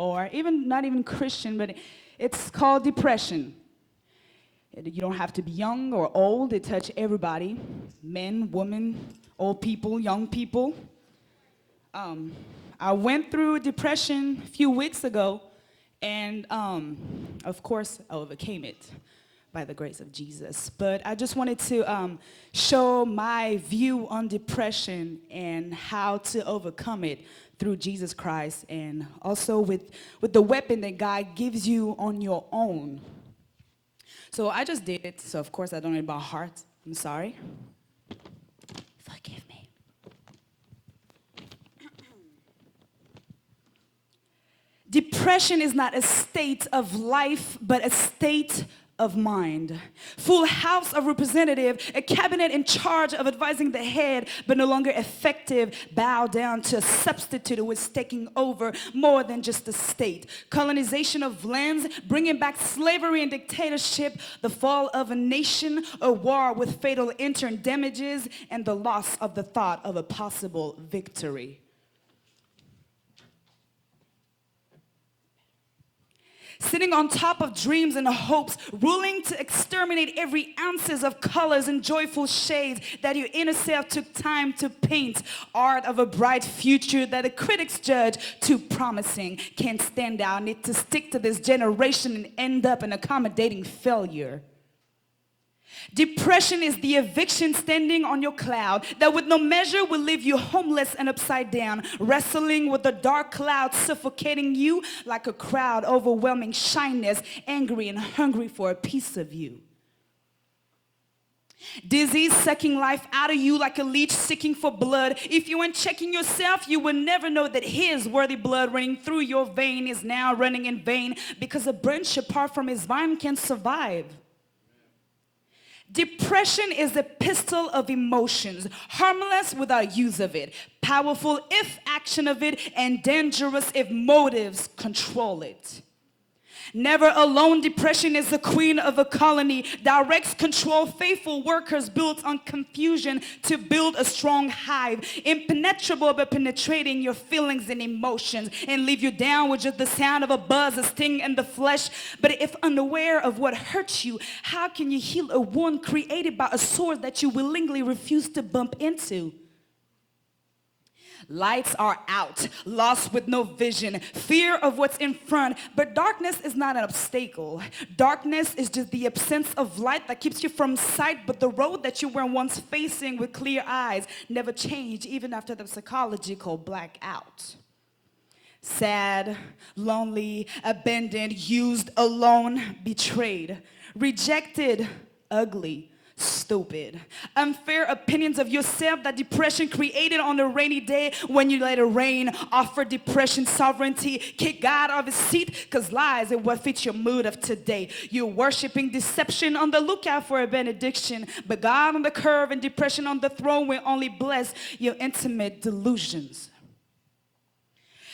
or even not even Christian, but it's called depression. You don't have to be young or old. It touches everybody, men, women, old people, young people. Um, I went through depression a few weeks ago, and of course, I overcame it by the grace of Jesus. But I just wanted to show my view on depression and how to overcome it through Jesus Christ, and also with the weapon that God gives you on your own. So I just did it. So of course I don't know about heart. I'm sorry. Forgive me. Depression is not a state of life, but a state of mind. Full House of Representative, a cabinet in charge of advising the head, but no longer effective, bow down to a substitute who is taking over more than just the state. Colonization of lands, bringing back slavery and dictatorship, the fall of a nation, a war with fatal intern damages, and the loss of the thought of a possible victory. Sitting on top of dreams and hopes, ruling to exterminate every ounces of colors and joyful shades that your inner self took time to paint. Art of a bright future that the critics judge too promising. Can't stand out, need to stick to this generation and end up an accommodating failure. Depression is the eviction standing on your cloud that with no measure will leave you homeless and upside down, wrestling with the dark cloud suffocating you like a crowd, overwhelming shyness, angry and hungry for a piece of you. Disease sucking life out of you like a leech seeking for blood. If you weren't checking yourself, you would never know that his worthy blood running through your vein is now running in vain, because a branch apart from his vine can't survive. Depression is a pistol of emotions, harmless without use of it, powerful if action of it, and dangerous if motives control it. Never alone, depression is the queen of a colony, directs control faithful workers built on confusion to build a strong hive, impenetrable but penetrating your feelings and emotions, and leave you down with just the sound of a buzz, a sting in the flesh. But if unaware of what hurts you, how can you heal a wound created by a sword that you willingly refuse to bump into? Lights are out, lost with no vision, fear of what's in front. But darkness is not an obstacle. Darkness is just the absence of light that keeps you from sight. But the road that you were once facing with clear eyes never changed, even after the psychological blackout. Sad, lonely, abandoned, used, alone, betrayed, rejected, ugly, stupid. Unfair opinions of yourself that depression created on a rainy day when you let it rain. Offer depression sovereignty. Kick God off his seat, because lies are what fits your mood of today. You're worshiping deception, on the lookout for a benediction. But God on the curve and depression on the throne will only bless your intimate delusions.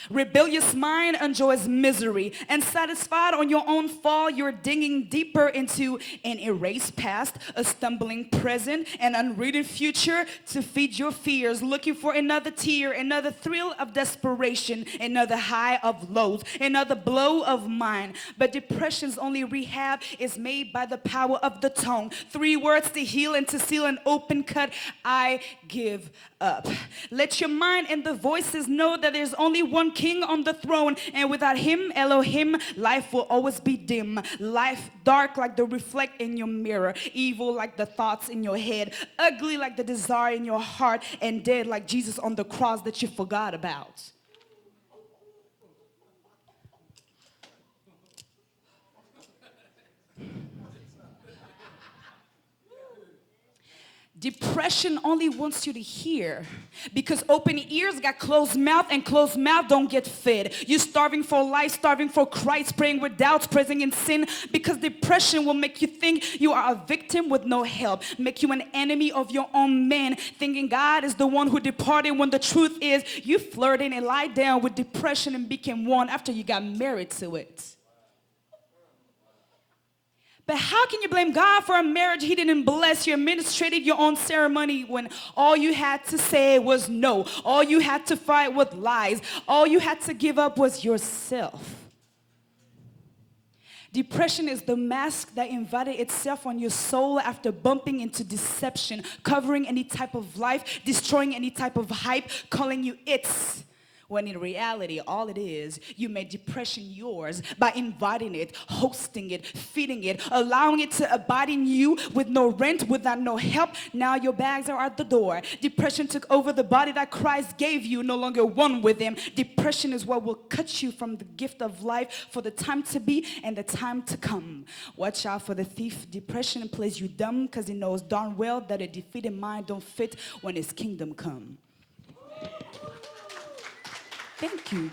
Rebellious mind enjoys misery, and satisfied on your own fall, you're digging deeper into an erased past, a stumbling present, an unwritten future to feed your fears, looking for another tear, another thrill of desperation, another high of lows, another blow of mine. But depression's only rehab is made by the power of the tongue. 3 words to heal and to seal an open cut: I give up. Let your mind and the voices know that there's only one king on the throne, and without him, Elohim, life will always be dim. Life dark like the reflect in your mirror, evil like the thoughts in your head, ugly like the desire in your heart, and dead like Jesus on the cross that you forgot about. Depression only wants you to hear, because open ears got closed mouth, and closed mouth don't get fed. You're starving for life, starving for Christ, praying with doubts, praising in sin, because depression will make you think you are a victim with no help, make you an enemy of your own man, thinking God is the one who departed, when the truth is you flirted and lied down with depression and became one after you got married to it. But how can you blame God for a marriage He didn't bless? You administrated your own ceremony when all you had to say was no. All you had to fight with lies. All you had to give up was yourself. Depression is the mask that invited itself on your soul after bumping into deception, covering any type of life, destroying any type of hype, calling you its. When in reality, all it is, you made depression yours by inviting it, hosting it, feeding it, allowing it to abide in you with no rent, without no help. Now your bags are at the door. Depression took over the body that Christ gave you, no longer one with Him. Depression is what will cut you from the gift of life for the time to be and the time to come. Watch out for the thief. Depression plays you dumb because he knows darn well that a defeated mind don't fit when His kingdom come. Thank you.